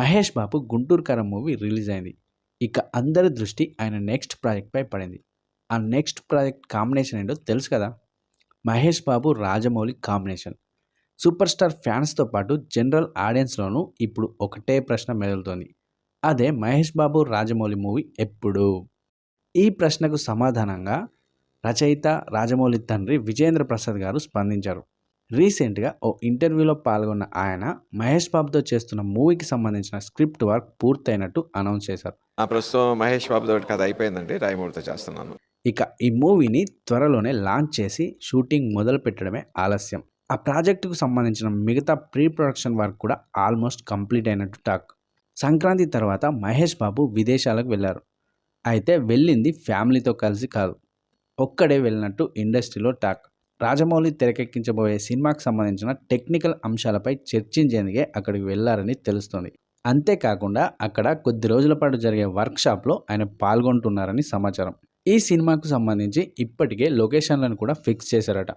మహేష్ బాబు 'గుంటూరు కారం' movie release అయింది. ఇక అందరి దృష్టి ఆయన నెక్స్ట్ ప్రాజెక్ట్‌పై పడింది. ఆ నెక్స్ట్ ప్రాజెక్ట్ కాంబినేషన్ ఏంటో తెలుసు కదా! Mahesh Babu, Rajamouli combination. Super star ఫ్యాన్స్‌తో పాటు జనరల్ ఆడియన్స్‌లోనూ ఇప్పుడు ఒకటే ప్రశ్న మెదులుతోంది. అదే మహేష్ బాబు, రాజమౌళి మూవీ ఎప్పుడు? ఈ ప్రశ్నకు సమాధానంగా రచయిత, రాజమౌళి తండ్రి విజయేంద్ర ప్రసాద్ గారు స్పందించారు. రీసెంట్‌గా ఓ ఇంటర్వ్యూలో పాల్గొన్న ఆయన మహేష్ బాబుతో చేస్తున్న మూవీకి సంబంధించిన స్క్రిప్ట్ వర్క్ పూర్తయినట్టు అనౌన్స్ చేశారు. ప్రస్తుతం మహేష్ బాబుతోటి కథ అయిపోయిందండి. రాయమూర్తితో చేస్తున్నాను. ఇక ఈ మూవీని త్వరలోనే లాంచ్ చేసి షూటింగ్ మొదలు పెట్టడమే ఆలస్యం. ఆ ప్రాజెక్టుకు సంబంధించిన మిగతా ప్రీ ప్రొడక్షన్ వర్క్ కూడా ఆల్మోస్ట్ కంప్లీట్ అయినట్టు టాక్. సంక్రాంతి తర్వాత మహేష్ బాబు విదేశాలకు వెళ్లారు. అయితే వెళ్ళింది ఫ్యామిలీతో కలిసి కాదు, ఒక్కడే వెళ్ళినట్టు ఇండస్ట్రీలో టాక్. రాజమౌళి తెరకెక్కించబోయే సినిమాకు సంబంధించిన టెక్నికల్ అంశాలపై చర్చించేందుకే అక్కడికి వెళ్లారని తెలుస్తోంది. అంతేకాకుండా అక్కడ కొద్ది రోజుల పాటు జరిగే వర్క్షాప్లో ఆయన పాల్గొంటున్నారని సమాచారం. ఈ సినిమాకు సంబంధించి ఇప్పటికే లొకేషన్లను కూడా ఫిక్స్ చేశారట.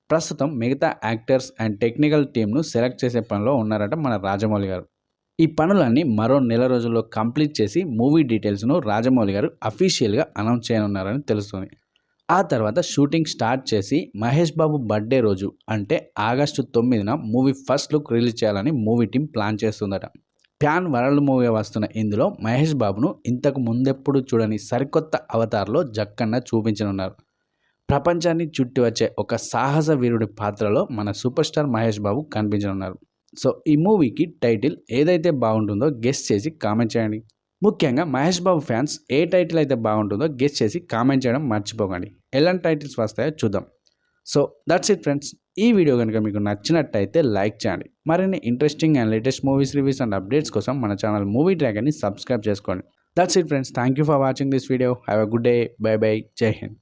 ప్రస్తుతం మిగతా యాక్టర్స్ అండ్ టెక్నికల్ టీంను సెలెక్ట్ చేసే పనిలో ఉన్నారట మన రాజమౌళి గారు. ఈ పనులన్నీ మరో నెల రోజుల్లో కంప్లీట్ చేసి మూవీ డీటెయిల్స్ను రాజమౌళి గారు అఫీషియల్గా అనౌన్స్ చేయనున్నారని తెలుస్తుంది. ఆ తర్వాత షూటింగ్ స్టార్ట్ చేసి మహేష్ బాబు బర్త్డే రోజు అంటే ఆగస్టు 9న మూవీ ఫస్ట్ లుక్ రిలీజ్ చేయాలని మూవీ టీం ప్లాన్ చేస్తుందట. ప్యాన్ వరల్డ్ మూవీ వస్తున్న ఇందులో మహేష్ బాబును ఇంతకు ముందెప్పుడు చూడని సరికొత్త అవతార్లో జక్కన్న చూపించనున్నారు. ప్రపంచాన్ని చుట్టి వచ్చే ఒక సాహస వీరుడి పాత్రలో మన super star Mahesh Babu కనిపించనున్నారు. So ఈ మూవీకి టైటిల్ ఏదైతే బాగుంటుందో గెస్ చేసి కామెంట్ చేయండి. ముఖ్యంగా మహేష్ బాబు ఫ్యాన్స్ ఏ టైటిల్ అయితే బాగుంటుందో గెస్ చేసి కామెంట్ చేయడం మర్చిపోకండి. ఎలాంటి టైటిల్స్ వస్తాయో చూద్దాం. So that's it friends. ఈ వీడియో కనుక మీకు నచ్చినట్టయితే లైక్ చేయండి. మరిన్ని interesting and latest movies reviews and updates కోసం మన ఛానల్ మూవీ ట్రాకర్ని సబ్స్క్రైబ్ చేసుకోండి. That's it friends. Thank you for watching this video. Have a good day. By by. జై హింద్.